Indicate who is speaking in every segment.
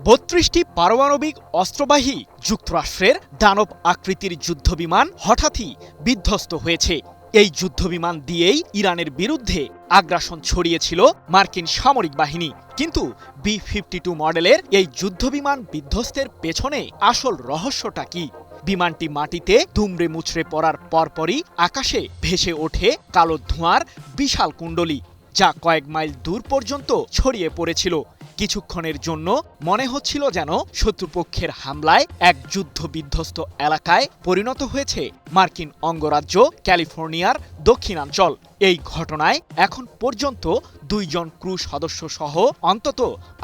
Speaker 1: ৩২টি পারমাণবিক অস্ত্রবাহী যুক্তরাষ্ট্রের দানব আকৃতির যুদ্ধবিমান হঠাৎই বিধ্বস্ত হয়েছে। এই যুদ্ধবিমান দিয়েই ইরানের বিরুদ্ধে আগ্রাসন ছড়িয়েছিল মার্কিন সামরিক বাহিনী। কিন্তু B-52 মডেলের এই যুদ্ধবিমান বিধ্বস্তের পেছনে আসল রহস্যটা কি? বিমানটি মাটিতে দুমড়ে মুচড়ে পড়ার পরপরই আকাশে ভেসে ওঠে কালো ধোঁয়ার বিশাল কুণ্ডলী, যা কয়েক মাইল দূর পর্যন্ত ছড়িয়ে পড়েছিল। কিছুক্ষণের জন্য মনে হচ্ছিল যেন শত্রুপক্ষের হামলায় এক যুদ্ধ বিধ্বস্ত এলাকায় পরিণত হয়েছে মার্কিন অঙ্গরাজ্য ক্যালিফোর্নিয়ার দক্ষিণাঞ্চল। এই ঘটনায় এখন পর্যন্ত 2 জন ক্রু সদস্য সহ অন্তত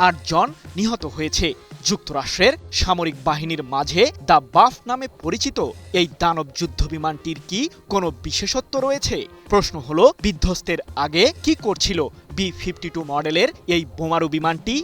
Speaker 1: 8 জন নিহত হয়েছে। যুক্তরাষ্ট্রের সামরিক বাহিনীর মাঝে দ্য বাফ নামে পরিচিত এই দানব যুদ্ধবিমানটির কি কোনো বিশেষত্ব রয়েছে? প্রশ্ন হলো, বিধ্বস্তের আগে কি করছিল B-52 মডেলের এই বোমারু বিমানটি?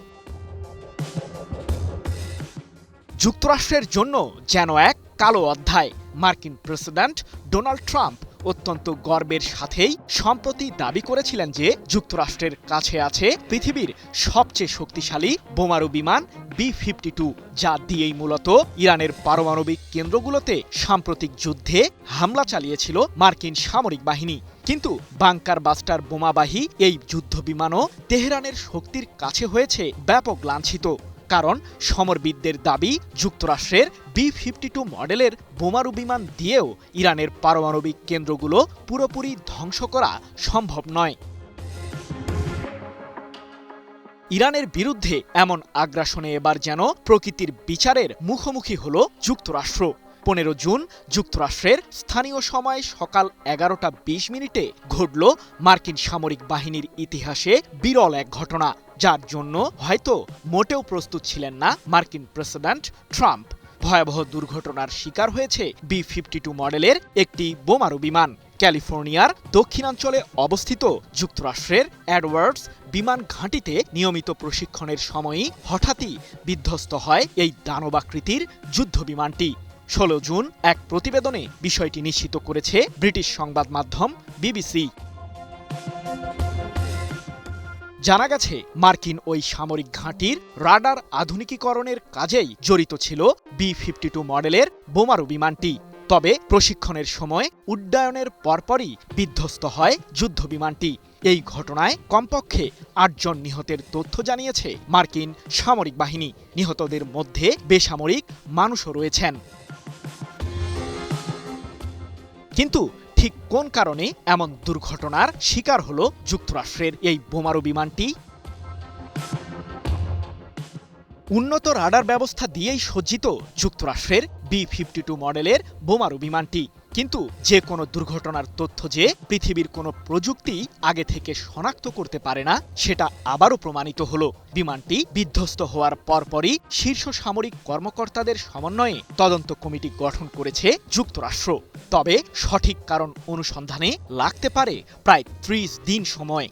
Speaker 1: যুক্তরাষ্ট্রের জন্য যেন এক কালো অধ্যায়। মার্কিন প্রেসিডেন্ট ডোনাল্ড ট্রাম্প অত্যন্ত গর্বের সাথেই সম্প্রতি দাবি করেছিলেন যে যুক্তরাষ্ট্রের কাছে আছে পৃথিবীর সবচেয়ে শক্তিশালী বোমারু বিমান B-52, যা দিয়েই মূলত ইরানের পারমাণবিক কেন্দ্রগুলোতে সাম্প্রতিক যুদ্ধে হামলা চালিয়েছিল মার্কিন সামরিক বাহিনী। কিন্তু বাংকার বাস্টার বোমাবাহী এই যুদ্ধবিমানও তেহরানের শক্তির কাছে হয়েছে ব্যাপক লাঞ্ছিত। কারণ সমরবিদদের দাবি, যুক্তরাষ্ট্রের B-52 মডেলের বোমারু বিমান দিয়েও ইরানের পারমাণবিক কেন্দ্রগুলো পুরোপুরি ধ্বংস করা সম্ভব নয়। ইরানের বিরুদ্ধে এমন আগ্রাসনে এবার যেন প্রকৃতির বিচারের মুখোমুখি হল যুক্তরাষ্ট্র। 15 জুন যুক্তরাষ্ট্রের স্থানীয় সময় সকাল 11:20 ঘটল মার্কিন সামরিক বাহিনীর ইতিহাসে বিরল এক ঘটনা, যার জন্য হয়তো মোটেও প্রস্তুত ছিলেন না মার্কিন প্রেসিডেন্ট ট্রাম্প। ভয়াবহ দুর্ঘটনার শিকার হয়েছে B-52 মডেলের একটি বোমারু বিমান। ক্যালিফোর্নিয়ার দক্ষিণাঞ্চলে অবস্থিত যুক্তরাষ্ট্রের এডওয়ার্ডস বিমান ঘাঁটিতে নিয়মিত প্রশিক্ষণের সময়ই হঠাৎই বিধ্বস্ত হয় এই দানবাকৃতির যুদ্ধবিমানটি। 16 জুন এক প্রতিবেদনে বিষয়টি নিশ্চিত করেছে ব্রিটিশ সংবাদ মাধ্যম BBC। জানা গেছে, মার্কিন ওই সামরিক ঘাঁটির রাডার আধুনিকীকরণের কাজেই জড়িত ছিল B-52 মডেলের বোমারু বিমানটি। তবে প্রশিক্ষণের সময় উড্ডয়নের পরপরই বিধ্বস্ত হয় যুদ্ধবিমানটি। এই ঘটনায় কমপক্ষে 8 জন নিহতের তথ্য জানিয়েছে মার্কিন সামরিক বাহিনী। নিহতদের মধ্যে বেসামরিক মানুষও রয়েছেন। কিন্তু ঠিক কোন কারণে এমন দুর্ঘটনার শিকার হলো যুক্তরাষ্ট্রের এই বোমারু বিমানটি? উন্নত রাডার ব্যবস্থা দিয়েই সজ্জিত যুক্তরাষ্ট্রের B-52 মডেলের বোমারু বিমানটি। কিন্তু যে কোনো দুর্ঘটনার তথ্য যে পৃথিবীর কোনো প্রযুক্তি আগে থেকে শনাক্ত করতে পারে না, সেটা আবারও প্রমাণিত হলো। বিমানটি বিধ্বস্ত হওয়ার পরপরই শীর্ষ সামরিক কর্মকর্তাদের সমন্বয়ে তদন্ত কমিটি গঠন করেছে যুক্তরাষ্ট্র। তবে সঠিক কারণ অনুসন্ধানে লাগতে পারে প্রায় 30 দিন সময়।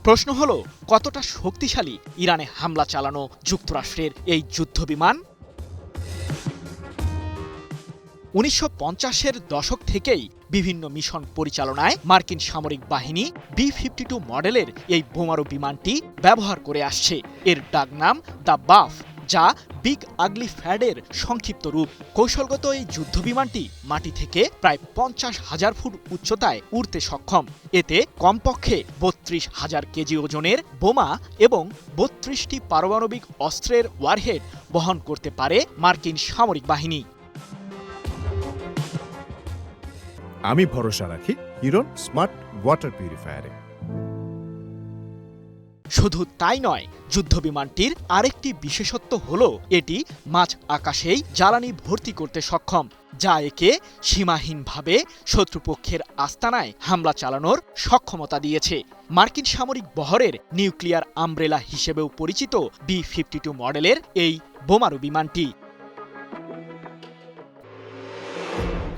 Speaker 1: প্রশ্ন হলো, কতটা শক্তিশালী ইরানে হামলা চালানো যুক্তরাষ্ট্রের এই যুদ্ধবিমান? 1950-এর দশক থেকেই বিভিন্ন মিশন পরিচালনায় মার্কিন সামরিক বাহিনী B-52 মডেলের এই বোমারু বিমানটি ব্যবহার করে আসছে। এর ডাকনাম দ্য বাফ, যা বিগ আগলি ফ্যাডের সংক্ষিপ্ত রূপ। কৌশলগত এই যুদ্ধবিমানটি মাটি থেকে প্রায় 50,000 ফুট উচ্চতায় উড়তে সক্ষম। এতে কমপক্ষে 32,000 কেজি ওজনের বোমা এবং 32টি পারমাণবিক অস্ত্রের ওয়ারহেড বহন করতে পারে মার্কিন সামরিক বাহিনী।
Speaker 2: আমি ভরসা রাখি হিরন স্মার্ট ওয়াটার পিউরিফায়ারে।
Speaker 1: শুধু তাই নয়, যুদ্ধবিমানটির আরেকটি বিশেষত্ব হলো এটি মাঝ আকাশেই জ্বালানি ভর্তি করতে সক্ষম, যা একে সীমাহীনভাবে শত্রুপক্ষের আস্তানায় হামলা চালানোর সক্ষমতা দিয়েছে। মার্কিন সামরিক বহরের নিউক্লিয়ার আমব্রেলা হিসেবেও পরিচিত B-52 মডেলের এই বোমারু বিমানটি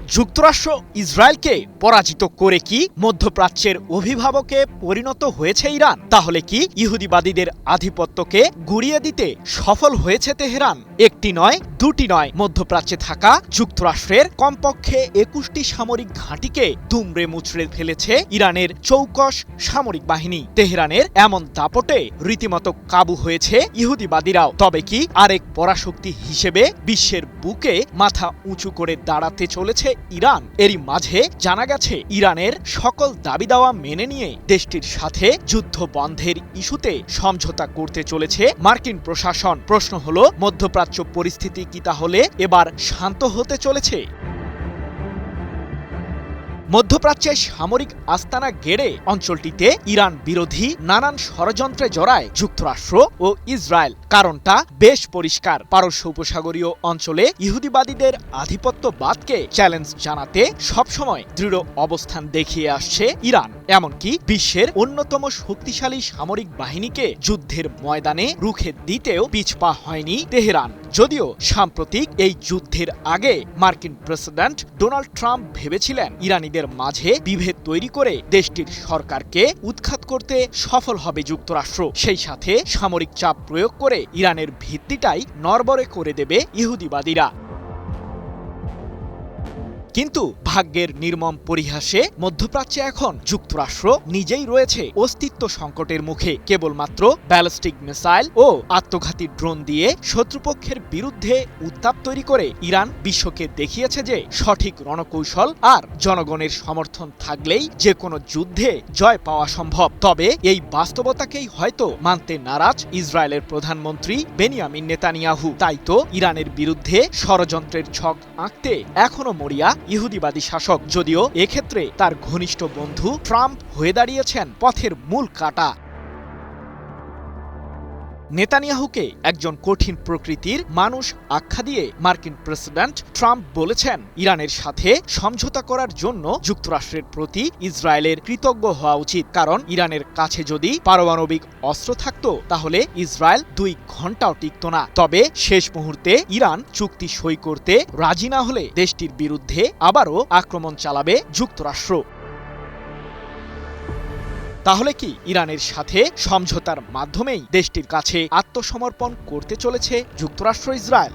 Speaker 1: যুক্তরাষ্ট্র ইসরায়েলকে পরাজিত করে কি মধ্যপ্রাচ্যের অভিভাবকে পরিণত হয়েছে ইরান? তাহলে কি ইহুদিবাদীদের আধিপত্যকে গুড়িয়ে দিতে সফল হয়েছে তেহরান? একটি নয়, দুটি নয়, মধ্যপ্রাচ্যে থাকা যুক্তরাষ্ট্রের কমপক্ষে ২১টি সামরিক ঘাঁটিকে দুমড়ে মুচড়ে ফেলেছে ইরানের চৌকস সামরিক বাহিনী। তেহরানের এমন দাপটে রীতিমতো কাবু হয়েছে ইহুদিবাদীরাও। তবে কি আরেক পরাশক্তি হিসেবে বিশ্বের বুকে মাথা উঁচু করে দাঁড়াতে চলেছে ইরান? এরই মাঝে জানা গেছে ইরানের সকল দাবি দাওয়া মেনে নিয়ে দেশটির সাথে যুদ্ধ বন্ধের ইস্যুতে সমঝোতা করতে চলেছে মার্কিন প্রশাসন। প্রশ্ন হলো, মধ্যপ্রাচ্য পরিস্থিতি কি তাহলে এবার শান্ত হতে চলেছে? মধ্যপ্রাচ্যে সামরিক আস্তানা গেড়ে অঞ্চলটিতে ইরান বিরোধী নানান ষড়যন্ত্রে জড়ায় যুক্তরাষ্ট্র ও ইসরায়েল। কারণটা বেশ পরিষ্কার। পারস্য উপসাগরীয় অঞ্চলে ইহুদিবাদীদের আধিপত্যবাদকে চ্যালেঞ্জ জানাতে সবসময় দৃঢ় অবস্থান দেখিয়ে আসছে ইরান। এমনকি বিশ্বের অন্যতম শক্তিশালী সামরিক বাহিনীকে যুদ্ধের ময়দানে রুখে দিতেও পিছপা হয়নি তেহরান। যদিও সাম্প্রতিক এই যুদ্ধের আগে মার্কিন প্রেসিডেন্ট ডোনাল্ড ট্রাম্প ভেবেছিলেন ইরানিদের মাঝে বিভেদ তৈরি করে দেশটির সরকারকে উৎখাত করতে সফল হবে যুক্তরাষ্ট্র। সেই সাথে সামরিক চাপ প্রয়োগ করে ইরানের ভিত্তিটাই নড়বড়ে করে দেবে ইহুদিবাদীরা। কিন্তু ভাগ্যের নির্মম পরিহাসে মধ্যপ্রাচ্যে এখন যুক্তরাষ্ট্র নিজেই রয়েছে অস্তিত্ব সংকটের মুখে। কেবলমাত্র ব্যালিস্টিক মিসাইল ও আত্মঘাতী ড্রোন দিয়ে শত্রুপক্ষের বিরুদ্ধে উত্তাপ তৈরি করে ইরান বিশ্বকে দেখিয়েছে যে সঠিক রণকৌশল আর জনগণের সমর্থন থাকলেই যে কোনো যুদ্ধে জয় পাওয়া সম্ভব। তবে এই বাস্তবতাকেই হয়তো মানতে নারাজ ইসরায়েলের প্রধানমন্ত্রী বেনিয়ামিন নেতানিয়াহু। তাই তো ইরানের বিরুদ্ধে ষড়যন্ত্রের ছক আঁকতে এখনো মরিয়া ইহুদিবাদী শাসক। যদিও এক্ষেত্রে তার ঘনিষ্ঠ বন্ধু ট্রাম্প হয়ে দাঁড়িয়েছেন পথের মূল কাঁটা। নেতানিয়াহুকে একজন কঠিন প্রকৃতির মানুষ আখ্যা দিয়ে মার্কিন প্রেসিডেন্ট ট্রাম্প বলেছেন, ইরানের সাথে সমঝোতা করার জন্য যুক্তরাষ্ট্রের প্রতি ইসরায়েলের কৃতজ্ঞ হওয়া উচিত। কারণ ইরানের কাছে যদি পারমাণবিক অস্ত্র থাকত তাহলে ইসরায়েল ২ ঘন্টাও টিকত না। তবে শেষ মুহূর্তে ইরান চুক্তি সই করতে রাজি না হলে দেশটির বিরুদ্ধে আবারও আক্রমণ চালাবে যুক্তরাষ্ট্র। তাহলে কি ইরানের সাথে সমঝোতার মাধ্যমেই দেশটির কাছে আত্মসমর্পণ করতে চলেছে যুক্তরাষ্ট্র ইসরায়েল?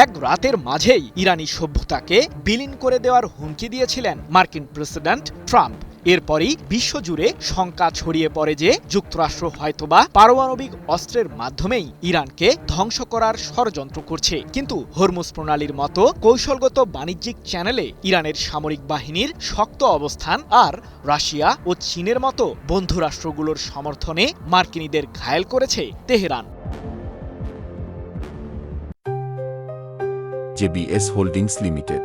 Speaker 1: এক রাতের মাঝেই ইরানি সভ্যতাকে বিলীন করে দেওয়ার হুমকি দিয়েছিলেন মার্কিন প্রেসিডেন্ট ট্রাম্প। এরপরই বিশ্বজুড়ে শঙ্কা ছড়িয়ে পড়ে যে যুক্তরাষ্ট্র হয়তোবা পারমাণবিক অস্ত্রের মাধ্যমেই ইরানকে ধ্বংস করার ষড়যন্ত্র করছে। কিন্তু হরমুজ প্রণালীর মতো কৌশলগত বাণিজ্যিক চ্যানেলে ইরানের সামরিক বাহিনীর শক্ত অবস্থান আর রাশিয়া ও চীনের মতো বন্ধু রাষ্ট্রগুলোর সমর্থনে মার্কিনীদের ঘায়েল করেছে তেহরান।
Speaker 3: JBS Holdings Limited।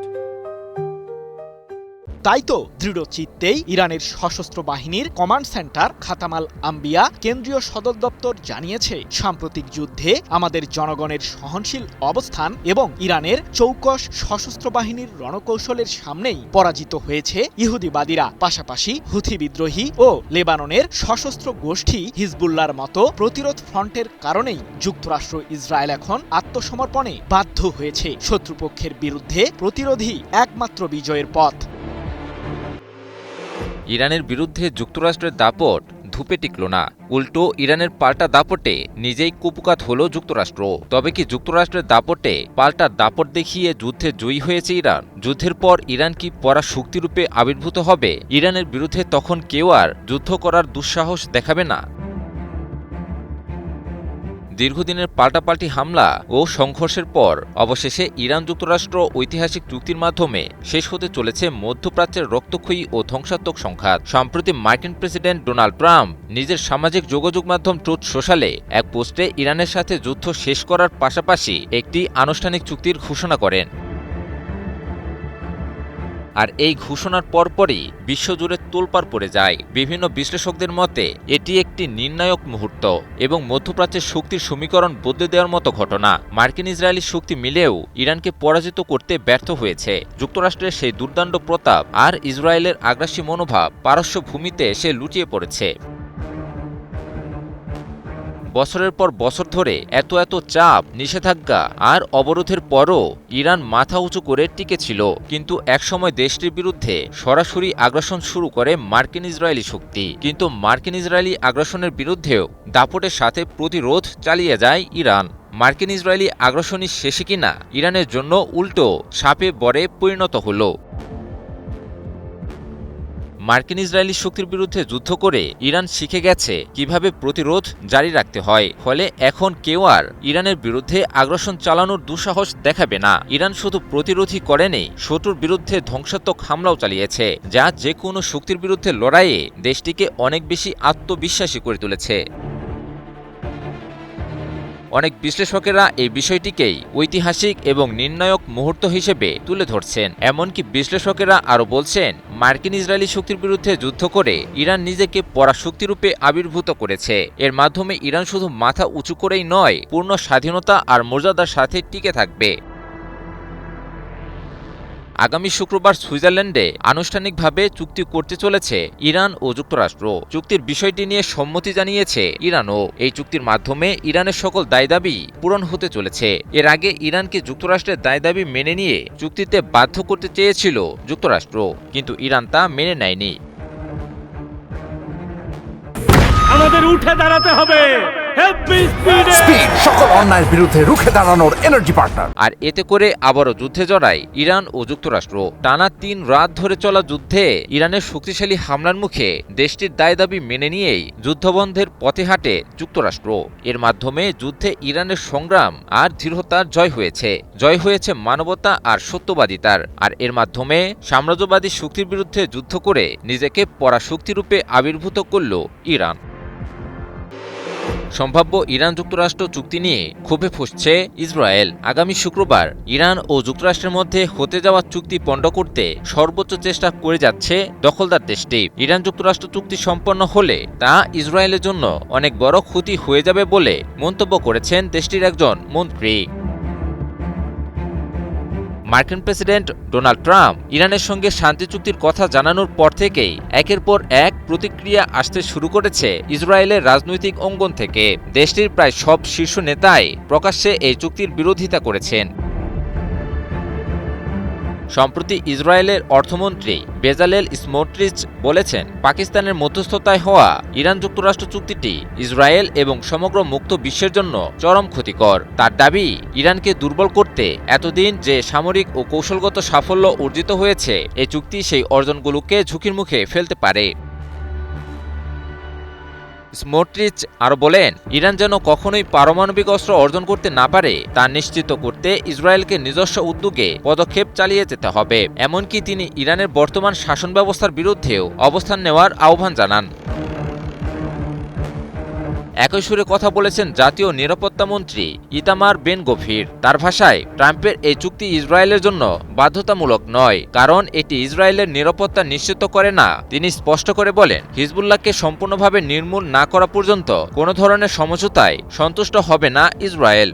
Speaker 1: তাই তো দৃঢ় চিত্তেই ইরানের সশস্ত্র বাহিনীর কমান্ড সেন্টার খাতামাল আম্বিয়া কেন্দ্রীয় সদর দপ্তর জানিয়েছে, সাম্প্রতিক যুদ্ধে আমাদের জনগণের সহনশীল অবস্থান এবং ইরানের চৌকস সশস্ত্র বাহিনীর রণকৌশলের সামনেই পরাজিত হয়েছে ইহুদিবাদীরা। পাশাপাশি হুথি বিদ্রোহী ও লেবাননের সশস্ত্র গোষ্ঠী হিজবুল্লাহর মতো প্রতিরোধ ফ্রন্টের কারণেই যুক্তরাষ্ট্র ইসরায়েল এখন আত্মসমর্পণে বাধ্য হয়েছে। শত্রুপক্ষের বিরুদ্ধে প্রতিরোধই একমাত্র বিজয়ের পথ।
Speaker 4: ইরানের বিরুদ্ধে যুক্তরাষ্ট্রের দাপট ধূপে টিকল না, উল্টো ইরানের পাল্টা দাপটে নিজেই কুপকাত হল যুক্তরাষ্ট্র। তবে কি যুক্তরাষ্ট্রের দাপটে পাল্টা দাপট দেখিয়ে যুদ্ধে জয়ী হয়েছে ইরান? যুদ্ধের পর ইরান কি পরাশক্তিরূপে আবির্ভূত হবে? ইরানের বিরুদ্ধে তখন কেউ আর যুদ্ধ করার দুঃসাহস দেখাবে না। দীর্ঘদিনের পাল্টাপাল্টি হামলা ও সংঘর্ষের পর অবশেষে ইরান যুক্তরাষ্ট্র ঐতিহাসিক চুক্তির মাধ্যমে শেষ হতে চলেছে মধ্যপ্রাচ্যের রক্তক্ষয়ী ও ধ্বংসাত্মক সংঘাত। সম্প্রতি মার্কিন প্রেসিডেন্ট ডোনাল্ড ট্রাম্প নিজের সামাজিক যোগাযোগ মাধ্যম ট্রুথ সোশ্যালে এক পোস্টে ইরানের সাথে যুদ্ধ শেষ করার পাশাপাশি একটি আনুষ্ঠানিক চুক্তির ঘোষণা করেন। আর এই ঘোষণার পরপরই বিশ্বজুড়ে তোলপাড় পড়ে যায়। বিভিন্ন বিশ্লেষকদের মতে এটি একটি নির্ণায়ক মুহূর্ত এবং মধ্যপ্রাচ্যের শক্তির সমীকরণ বদলে দেওয়ার মতো ঘটনা। মার্কিন ইসরায়েলি শক্তি মিলেও ইরানকে পরাজিত করতে ব্যর্থ হয়েছে। যুক্তরাষ্ট্রের সেই দুর্দান্ত প্রতাপ আর ইসরায়েলের আগ্রাসী মনোভাব পারস্য ভূমিতে এসে লুটিয়ে পড়েছে। বছরের পর বছর ধরে এত চাপ, নিষেধাজ্ঞা আর অবরোধের পরও ইরান মাথা উঁচু করে টিকে ছিল। কিন্তু একসময় দেশটির বিরুদ্ধে সরাসরি আগ্রাসন শুরু করে মার্কিন ইসরায়েলি শক্তি। কিন্তু মার্কিন ইসরায়েলি আগ্রাসনের বিরুদ্ধেও দাপটের সাথে প্রতিরোধ চালিয়ে যায় ইরান। মার্কিন ইসরায়েলি আগ্রাসনই শেষে কিনা ইরানের জন্য উল্টো সাপে বরে পরিণত হল। মার্কিন ইসরায়েলি শক্তির বিরুদ্ধে যুদ্ধ করে ইরান শিখে গেছে কিভাবে প্রতিরোধ জারি রাখতে হয়। ফলে এখন কেউ আর ইরানের বিরুদ্ধে আগ্রাসন চালানোর দুঃসাহস দেখাবে না। ইরান শুধু প্রতিরোধই করেনি, শত্রুর বিরুদ্ধে ধ্বংসাত্মক হামলাও চালিয়েছে, যা যে কোনো শক্তির বিরুদ্ধে লড়াইয়ে দেশটিকে অনেক বেশি আত্মবিশ্বাসী করে তুলেছে। অনেক বিশ্লেষকেরা এই বিষয়টিকেই ঐতিহাসিক এবং নির্ণায়ক মুহূর্ত হিসেবে তুলে ধরছেন। এমনকি বিশ্লেষকেরা আরও বলছেন, মার্কিন ইসরায়েলি শক্তির বিরুদ্ধে যুদ্ধ করে ইরান নিজেকে পরাশক্তিরূপে আবির্ভূত করেছে। এর মাধ্যমে ইরান শুধু মাথা উঁচু করেই নয়, পূর্ণ স্বাধীনতা আর মর্যাদার সাথে টিকে থাকবে। আগামী শুক্রবার সুইজারল্যান্ডে আনুষ্ঠানিকভাবে চুক্তি করতে চলেছে ইরান ও যুক্তরাষ্ট্র। চুক্তির বিষয়টি নিয়ে সম্মতি জানিয়েছে ইরানও। এই চুক্তির মাধ্যমে ইরানের সকল দায়দাবি পূরণ হতে চলেছে। এর আগে ইরানকে যুক্তরাষ্ট্রের দায়দাবি মেনে নিয়ে চুক্তিতে বাধ্য করতে চেয়েছিল যুক্তরাষ্ট্র, কিন্তু ইরান তা মেনে নেয়নি।
Speaker 5: আমাদের উঠে দাঁড়াতে হবে,
Speaker 6: স্পিড সকল অন্যায়ের বিরুদ্ধে রুখে দাঁড়ানোর এনার্জি পার্টনার।
Speaker 4: আর এতে করে আবারও যুদ্ধে জড়ায় ইরান ও যুক্তরাষ্ট্র। টানা ৩ রাত ধরে চলা যুদ্ধে ইরানের শক্তিশালী হামলার মুখে দেশটির দায়দাবি মেনে নিয়েই যুদ্ধবন্ধের পথে হাঁটে যুক্তরাষ্ট্র। এর মাধ্যমে যুদ্ধে ইরানের সংগ্রাম আর দৃঢ়তার জয় হয়েছে মানবতা আর সত্যবাদিতার। আর এর মাধ্যমে সাম্রাজ্যবাদী শক্তির বিরুদ্ধে যুদ্ধ করে নিজেকে পরাশক্তিরূপে আবির্ভূত করল ইরান। সম্ভাব্য ইরান যুক্তরাষ্ট্র চুক্তি নিয়ে ক্ষোভে ফুঁসছে ইসরায়েল। আগামী শুক্রবার ইরান ও যুক্তরাষ্ট্রের মধ্যে হতে যাওয়া চুক্তি পণ্ড করতে সর্বোচ্চ চেষ্টা করে যাচ্ছে দখলদার দেশটি। ইরান যুক্তরাষ্ট্র চুক্তি সম্পন্ন হলে তা ইসরায়েলের জন্য অনেক বড় ক্ষতি হয়ে যাবে বলে মন্তব্য করেছেন দেশটির একজন মন্ত্রী। মার্কিন প্রেসিডেন্ট ডোনাল্ড ট্রাম্প ইরানের সঙ্গে শান্তি চুক্তির কথা জানানোর পর থেকেই একের পর এক প্রতিক্রিয়া আসতে শুরু করেছে ইসরায়েলের রাজনৈতিক অঙ্গন থেকে। দেশটির প্রায় সব শীর্ষ নেতাই প্রকাশ্যে এই চুক্তির বিরোধিতা করেছেন। সম্প্রতি ইসরায়েলের অর্থমন্ত্রী বেজালেল স্মোট্রিচ বলেছেন, পাকিস্তানের মধ্যস্থতায় হওয়া ইরান যুক্তরাষ্ট্র চুক্তিটি ইসরায়েল এবং সমগ্র মুক্ত বিশ্বের জন্য চরম ক্ষতিকর। তার দাবি, ইরানকে দুর্বল করতে এতদিন যে সামরিক ও কৌশলগত সাফল্য অর্জিত হয়েছে, এই চুক্তি সেই অর্জনগুলোকে ঝুঁকির মুখে ফেলতে পারে। স্মোট্রিচ আরও বলেন, ইরান যেন কখনোই পারমাণবিক অস্ত্র অর্জন করতে না পারে তা নিশ্চিত করতে ইসরায়েলকে নিজস্ব উদ্যোগে পদক্ষেপ চালিয়ে যেতে হবে। এমনকি তিনি ইরানের বর্তমান শাসন ব্যবস্থার বিরুদ্ধেও অবস্থান নেওয়ার আহ্বান জানান। একই সুরে কথা বলেছেন জাতীয় নিরাপত্তা মন্ত্রী ইতামার বেন গভির। তার ভাষায়, ট্রাম্পের এই চুক্তি ইসরায়েলের জন্য বাধ্যতামূলক নয়, কারণ এটি ইসরায়েলের নিরাপত্তা নিশ্চিত করে না। তিনি স্পষ্ট করে বলেন, হিজবুল্লাহকে সম্পূর্ণভাবে নির্মূল না করা পর্যন্ত কোনো ধরনের সমঝোতায় সন্তুষ্ট হবে না ইসরায়েল।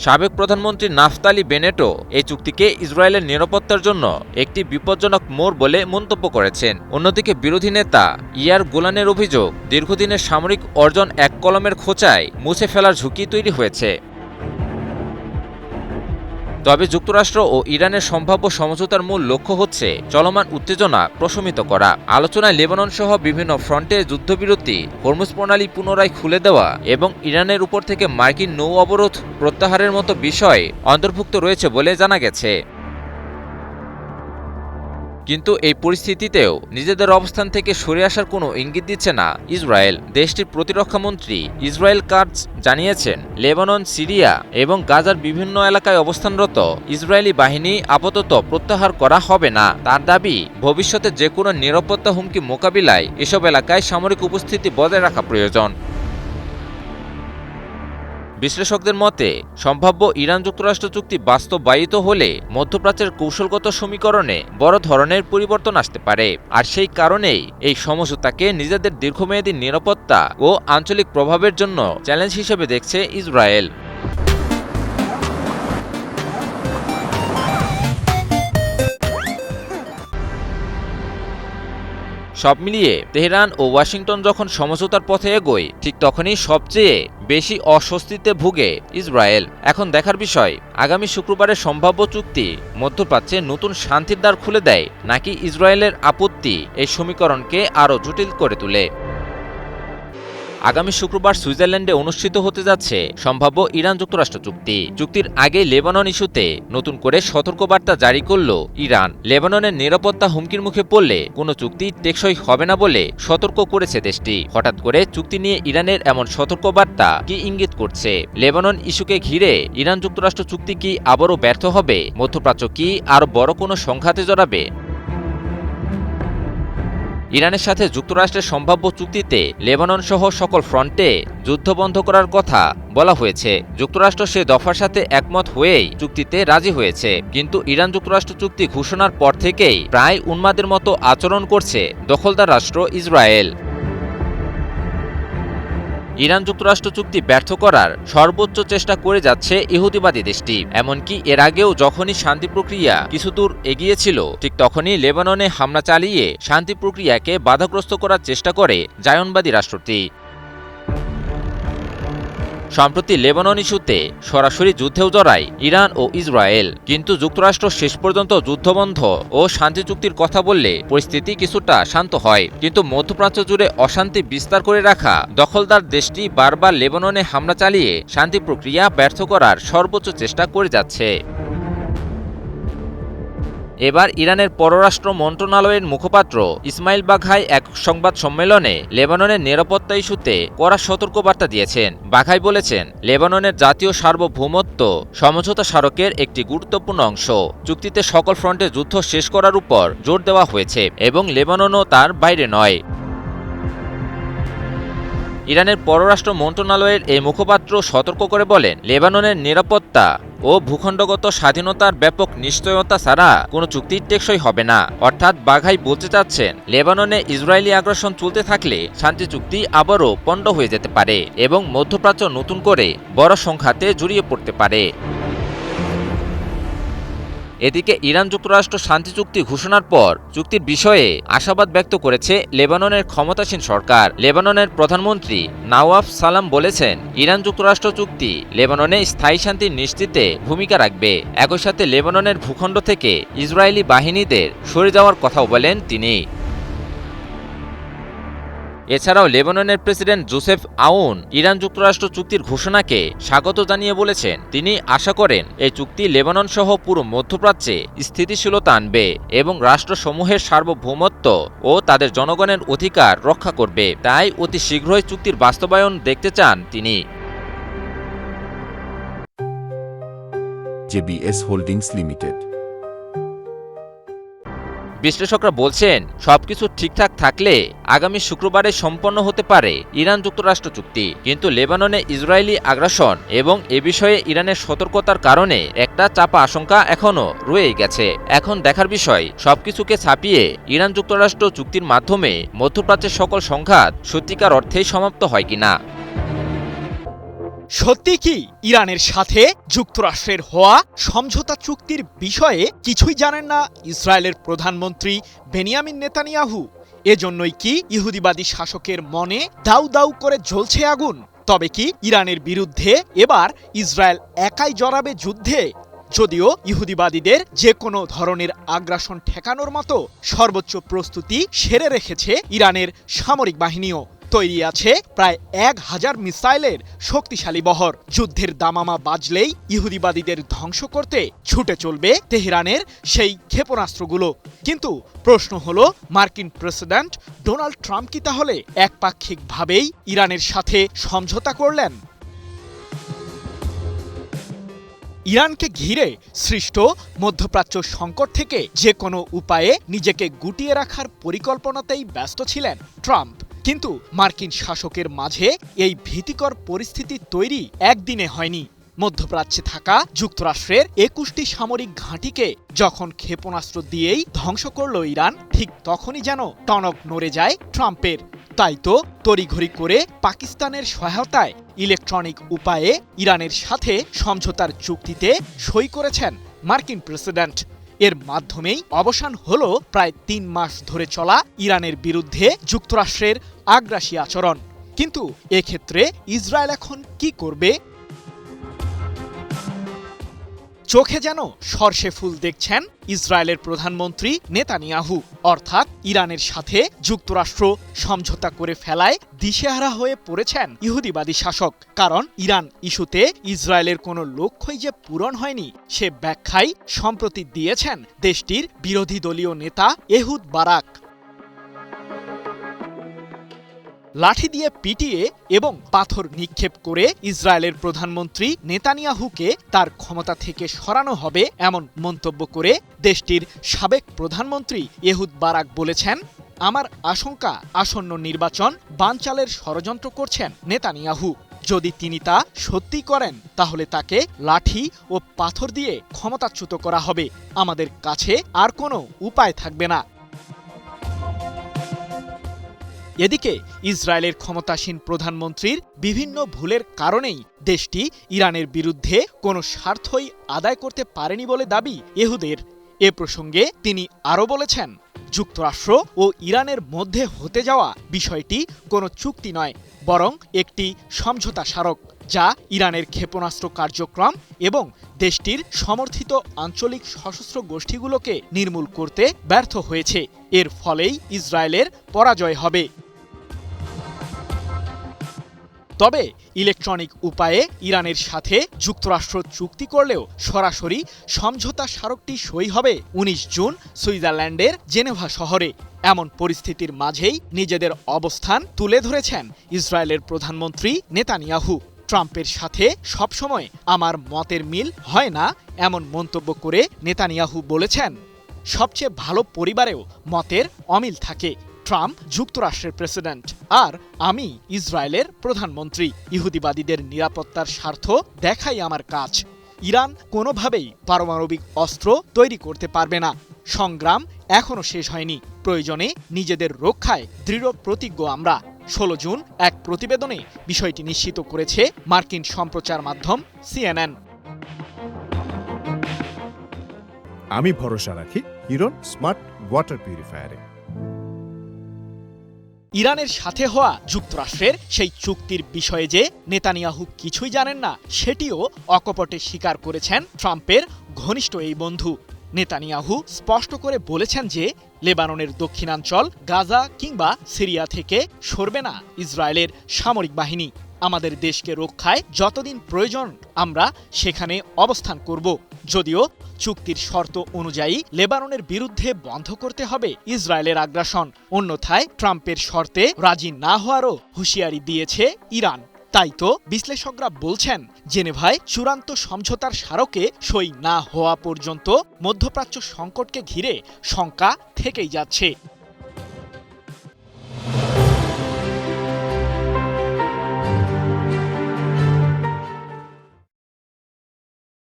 Speaker 4: সাবেক প্রধানমন্ত্রী নাফতালি বেনেটও এই চুক্তিকে ইসরায়েলের নিরাপত্তার জন্য একটি বিপজ্জনক মোড় বলে মন্তব্য করেছেন। অন্যদিকে বিরোধী নেতা ইয়ার গোলানের অভিযোগ, দীর্ঘদিনের সামরিক অর্জন এক কলমের খোঁচায় মুছে ফেলার ঝুঁকি তৈরি হয়েছে। তবে যুক্তরাষ্ট্র ও ইরানের সম্ভাব্য সমঝোতার মূল লক্ষ্য হচ্ছে চলমান উত্তেজনা প্রশমিত করা। আলোচনায় লেবানন সহ বিভিন্ন ফ্রন্টে যুদ্ধবিরতি, হরমুজ প্রণালী পুনরায় খুলে দেওয়া এবং ইরানের উপর থেকে মার্কিন নৌ অবরোধ প্রত্যাহারের মতো বিষয় অন্তর্ভুক্ত রয়েছে বলে জানা গেছে। কিন্তু এই পরিস্থিতিতেও নিজেদের অবস্থান থেকে সরে আসার কোনো ইঙ্গিত দিচ্ছে না ইসরায়েল। দেশটির প্রতিরক্ষামন্ত্রী ইসরায়েল কাটজ জানিয়েছেন, লেবানন, সিরিয়া এবং গাজার বিভিন্ন এলাকায় অবস্থানরত ইসরায়েলি বাহিনী আপাতত প্রত্যাহার করা হবে না। তার দাবি, ভবিষ্যতে যে কোনো নিরাপত্তা হুমকি মোকাবিলায় এসব এলাকায় সামরিক উপস্থিতি বজায় রাখা প্রয়োজন। বিশ্লেষকদের মতে, সম্ভাব্য ইরান যুক্তরাষ্ট্র চুক্তি বাস্তবায়িত হলে মধ্যপ্রাচ্যের কৌশলগত সমীকরণে বড় ধরনের পরিবর্তন আসতে পারে। আর সেই কারণেই এই সমঝোতাকে নিজেদের দীর্ঘমেয়াদী নিরাপত্তা ও আঞ্চলিক প্রভাবের জন্য চ্যালেঞ্জ হিসেবে দেখছে ইসরায়েল। সব মিলিয়ে তেহরান ও ওয়াশিংটন যখন সমঝোতার পথে এগোয়, ঠিক তখনই সবচেয়ে বেশি অস্বস্তিতে ভুগে ইসরায়েল। এখন দেখার বিষয়, আগামী শুক্রবারের সম্ভাব্য চুক্তি মধ্যপ্রাচ্যে নতুন শান্তির দ্বার খুলে দেয় নাকি ইসরায়েলের আপত্তি এই সমীকরণকে আরও জটিল করে তোলে। আগামী শুক্রবার সুইজারল্যান্ডে অনুষ্ঠিত হতে যাচ্ছে সম্ভাব্য ইরান যুক্তরাষ্ট্র চুক্তি। চুক্তির আগে লেবানন ইস্যুতে নতুন করে সতর্কবার্তা জারি করল ইরান। লেবাননের নিরাপত্তা হুমকির মুখে পড়লে কোনো চুক্তি টেকসই হবে না বলে সতর্ক করেছে দেশটি। হঠাৎ করে চুক্তি নিয়ে ইরানের এমন সতর্কবার্তা কি ইঙ্গিত করছে? লেবানন ইস্যুকে ঘিরে ইরান যুক্তরাষ্ট্র চুক্তি কি আবারও ব্যর্থ হবে? মধ্যপ্রাচ্য কি আরও বড় কোনো সংঘাতে জড়াবে? ইরানের সাথে যুক্তরাষ্ট্রের সম্ভাব্য চুক্তিতে লেবানন সহ সকল ফ্রন্টে যুদ্ধ বন্ধ করার কথা বলা হয়েছে। যুক্তরাষ্ট্র সে দফার সাথে একমত হয়েই চুক্তিতে রাজি হয়েছে, কিন্তু ইরান যুক্তরাষ্ট্র চুক্তি ঘোষণার পর থেকেই প্রায় উন্মাদের মতো আচরণ করছে দখলদার রাষ্ট্র ইসরায়েল। ইরান যুক্তরাষ্ট্র চুক্তি ব্যর্থ করার সর্বোচ্চ চেষ্টা করে যাচ্ছে ইহুদিবাদী দেশটি। এমনকি এর আগেও যখনই শান্তি প্রক্রিয়া কিছুদূর এগিয়েছিল, ঠিক তখনই লেবাননে হামলা চালিয়ে শান্তি প্রক্রিয়াকে বাধাগ্রস্ত করার চেষ্টা করে জায়নবাদী রাষ্ট্রটি। সম্প্রতি লেবানন ইস্যুতে সরাসরি যুদ্ধেও জড়ায় ইরান ও ইসরায়েল, কিন্তু যুক্তরাষ্ট্র শেষ পর্যন্ত যুদ্ধবন্ধ ও শান্তি চুক্তির কথা বললে পরিস্থিতি কিছুটা শান্ত হয়। কিন্তু মধ্যপ্রাচ্য জুড়ে অশান্তি বিস্তার করে রাখা দখলদার দেশটি বারবার লেবাননে হামলা চালিয়ে শান্তি প্রক্রিয়া ব্যর্থ করার সর্বোচ্চ চেষ্টা করে যাচ্ছে। এবার ইরানের পররাষ্ট্র মন্ত্রণালয়ের মুখপাত্র ইসমাইল বাঘাই এক সংবাদ সম্মেলনে লেবাননের নিরাপত্তা ইস্যুতে কড়া সতর্কবার্তা দিয়েছেন। বাঘাই বলেছেন, লেবাননের জাতীয় সার্বভৌমত্ব সমঝোতা স্মারকের একটি গুরুত্বপূর্ণ অংশ। চুক্তিতে সকল ফ্রন্টে যুদ্ধ শেষ করার উপর জোর দেওয়া হয়েছে এবং লেবাননও তার বাইরে নয়। ইরানের পররাষ্ট্র মন্ত্রণালয়ের এই মুখপাত্র সতর্ক করে বলেন, লেবাননের নিরাপত্তা ও ভূখণ্ডগত স্বাধীনতার ব্যাপক নিশ্চয়তা ছাড়া কোনো চুক্তি টেকসই হবে না। অর্থাৎ বাঘাই বলতে চাচ্ছেন, লেবাননে ইসরায়েলি আগ্রাসন চলতে থাকলে শান্তি চুক্তি আবারও পণ্ড হয়ে যেতে পারে এবং মধ্যপ্রাচ্য নতুন করে বড় সংঘাতে জড়িয়ে পড়তে পারে। এদিকে ইরান যুক্তরাষ্ট্র শান্তি চুক্তি ঘোষণার পর চুক্তির বিষয়ে আশাবাদ ব্যক্ত করেছে লেবাননের ক্ষমতাসীন সরকার। লেবাননের প্রধানমন্ত্রী নাওয়াফ সালাম বলেছেন, ইরান যুক্তরাষ্ট্র চুক্তি লেবাননে স্থায়ী শান্তি নিশ্চিতে ভূমিকা রাখবে। একই সাথে লেবাননের ভূখণ্ড থেকে ইসরায়েলি বাহিনীদের সরে যাওয়ার কথাও বলেন তিনি। এছাড়াও লেবাননের প্রেসিডেন্ট জোসেফ আউন ইরান যুক্তরাষ্ট্র চুক্তির ঘোষণাকে স্বাগত জানিয়ে বলেছেন, তিনি আশা করেন এই চুক্তি লেবানন সহ পুরো মধ্যপ্রাচ্যে স্থিতিশীলতা আনবে এবং রাষ্ট্রসমূহের সার্বভৌমত্ব ও তাদের জনগণের অধিকার রক্ষা করবে। তাই অতি শীঘ্রই চুক্তির বাস্তবায়ন দেখতে চান তিনি।
Speaker 3: JBS Holdings Limited.
Speaker 4: বিশ্লেষকরা বলছেন, সবকিছু ঠিকঠাক থাকলে আগামী শুক্রবারে সম্পন্ন হতে পারে ইরান যুক্তরাষ্ট্র চুক্তি, কিন্তু লেবাননে ইসরায়েলি আগ্রাসন এবং এ বিষয়ে ইরানের সতর্কতার কারণে একটা চাপা আশঙ্কা এখনও রয়ে গেছে। এখন দেখার বিষয়, সবকিছুকে ছাপিয়ে ইরান যুক্তরাষ্ট্র চুক্তির মাধ্যমে মধ্যপ্রাচ্যের সকল সংঘাত সত্যিকার অর্থেই সমাপ্ত হয় কিনা।
Speaker 1: সত্যি কি ইরানের সাথে যুক্তরাষ্ট্রের হওয়া সমঝোতা চুক্তির বিষয়ে কিছুই জানেন না ইসরায়েলের প্রধানমন্ত্রী বেনিয়ামিন নেতানিয়াহু? এজন্যই কি ইহুদিবাদী শাসকের মনে দাউ দাউ করে জ্বলছে আগুন? তবে কি ইরানের বিরুদ্ধে এবার ইসরায়েল একাই জড়াবে যুদ্ধে? যদিও ইহুদিবাদীদের যে কোনো ধরনের আগ্রাসন ঠেকানোর মতো সর্বোচ্চ প্রস্তুতি সেরে রেখেছে ইরানের সামরিক বাহিনীও। তৈরি আছে প্রায় 1000 মিসাইলের শক্তিশালী বহর। যুদ্ধের দামামা বাজলেই ইহুদিবাদীদের ধ্বংস করতে ছুটে চলবে তেহরানের সেই ক্ষেপণাস্ত্রগুলো। কিন্তু প্রশ্ন হলো, মার্কিন প্রেসিডেন্ট ডোনাল্ড ট্রাম্প কি তাহলে একপাক্ষিকভাবেই ইরানের সাথে সমঝোতা করলেন? ইরানকে ঘিরে সৃষ্ট মধ্যপ্রাচ্য সংকট থেকে যে কোনো উপায়ে নিজেকে গুটিয়ে রাখার পরিকল্পনাতেই ব্যস্ত ছিলেন ট্রাম্প। কিন্তু মার্কিন শাসকের মাঝে এই ভীতিকর পরিস্থিতি তৈরি একদিনে হয়নি। মধ্যপ্রাচ্যে থাকা যুক্তরাষ্ট্রের 21টি সামরিক ঘাঁটিকে যখন ক্ষেপণাস্ত্র দিয়েই ধ্বংস করল ইরান, ঠিক তখনই যেন টনক নড়ে যায় ট্রাম্পের। তাই তো তড়িঘড়ি করে পাকিস্তানের সহায়তায় ইলেকট্রনিক উপায়ে ইরানের সাথে সমঝোতার চুক্তিতে সই করেছেন মার্কিন প্রেসিডেন্ট। এর মাধ্যমেই অবসান হলো প্রায় ৩ মাস ধরে চলা ইরানের বিরুদ্ধে যুক্তরাষ্ট্রের আগ্রাসী আচরণ। কিন্তু এক্ষেত্রে ইসরায়েল এখন কি করবে? চোখে যেন সর্ষে ফুল দেখছেন ইসরায়েলের প্রধানমন্ত্রী নেতানিয়াহু। অর্থাৎ ইরানের সাথে যুক্তরাষ্ট্র সমঝোতা করে ফেলায় দিশেহারা হয়ে পড়েছেন ইহুদিবাদী শাসক। কারণ ইরান ইস্যুতে ইসরায়েলের কোনো লক্ষ্যই যে পূরণ হয়নি সে ব্যাখ্যাই সম্প্রতি দিয়েছেন দেশটির বিরোধী দলীয় নেতা এহুদ বারাক। লাঠি দিয়ে পিটিয়ে এবং পাথর নিক্ষেপ করে ইসরায়েলের প্রধানমন্ত্রী নেতানিয়াহুকে তার ক্ষমতা থেকে সরানো হবে এমন মন্তব্য করে দেশটির সাবেক প্রধানমন্ত্রী এহুদ বারাক বলেছেন, আমার আশঙ্কা আসন্ন নির্বাচন বানচালের ষড়যন্ত্র করছেন নেতানিয়াহু। যদি তিনি তা সত্যি করেন তাহলে তাকে লাঠি ও পাথর দিয়ে ক্ষমতাচ্যুত করা হবে। আমাদের কাছে আর কোনো উপায় থাকবে না। এদিকে ইসরায়েলের ক্ষমতাসীন প্রধানমন্ত্রীর বিভিন্ন ভুলের কারণেই দেশটি ইরানের বিরুদ্ধে কোনো স্বার্থই আদায় করতে পারেনি বলে দাবি এহুদের। এ প্রসঙ্গে তিনি আরও বলেছেন, যুক্তরাষ্ট্র ও ইরানের মধ্যে হতে যাওয়া বিষয়টি কোনো চুক্তি নয়, বরং একটি সমঝোতা স্মারক, যা ইরানের ক্ষেপণাস্ত্র কার্যক্রম এবং দেশটির সমর্থিত আঞ্চলিক সশস্ত্র গোষ্ঠীগুলোকে নির্মূল করতে ব্যর্থ হয়েছে। এর ফলেই ইসরায়েলের পরাজয় হবে। তবে ইলেকট্রনিক উপায়ে ইরানের সাথে যুক্তরাষ্ট্র চুক্তি করলেও সরাসরি সমঝোতা স্মারকটি সই হবে ১৯ জুন সুইজারল্যান্ডের জেনেভা শহরে। এমন পরিস্থিতির মাঝেই নিজেদের অবস্থান তুলে ধরেছেন ইসরায়েলের প্রধানমন্ত্রী নেতানিয়াহু। ট্রাম্পের সাথে সবসময় আমার মতের মিল হয় না এমন মন্তব্য করে নেতানিয়াহু বলেছেন, সবচেয়ে ভালো পরিবারেও মতের অমিল থাকে। ট্রাম্প যুক্তরাষ্ট্রের প্রেসিডেন্ট আর আমি ইসরায়েলের প্রধানমন্ত্রী। ইহুদিবাদীদের নিরাপত্তার স্বার্থ দেখাই আমার কাজ। ইরান কোনোভাবেই পারমাণবিক অস্ত্র তৈরি করতে পারবে না। সংগ্রাম এখনো শেষ হয়নি। প্রয়োজনে নিজেদের রক্ষায় দৃঢ় প্রতিজ্ঞ আমরা। ১৬ জুন এক প্রতিবেদনে বিষয়টি নিশ্চিত করেছে মার্কিন সম্প্রচার মাধ্যম CNN।
Speaker 2: আমি ভরসা রাখি হিরন স্মার্ট ওয়াটার পিউরিফায়ারে।
Speaker 1: ইরানের সাথে হওয়া যুক্তরাষ্ট্রের সেই চুক্তির বিষয়ে যে নেতানিয়াহু কিছুই জানেন না, সেটিও অকপটে স্বীকার করেছেন ট্রাম্পের ঘনিষ্ঠ এই বন্ধু। নেতানিয়াহু স্পষ্ট করে বলেছেন যে লেবাননের দক্ষিণাঞ্চল গাজা কিংবা সিরিয়া থেকে সরবে না ইসরায়েলের সামরিক বাহিনী। আমাদের দেশকে রক্ষায় যতদিন প্রয়োজন আমরা সেখানে অবস্থান করব। যদিও চুক্তির শর্ত অনুযায়ী লেবাননের বিরুদ্ধে বন্ধ করতে হবে ইসরায়েলের আগ্রাসন। অন্যথায় ট্রাম্পের শর্তে রাজি না হওয়ারও হুঁশিয়ারি দিয়েছে ইরান। তাই তো বিশ্লেষকরা বলছেন, জেনেভায় চূড়ান্ত সমঝোতার স্মারকে সই না হওয়া পর্যন্ত মধ্যপ্রাচ্য সংকটকে ঘিরে শঙ্কা থেকেই যাচ্ছে।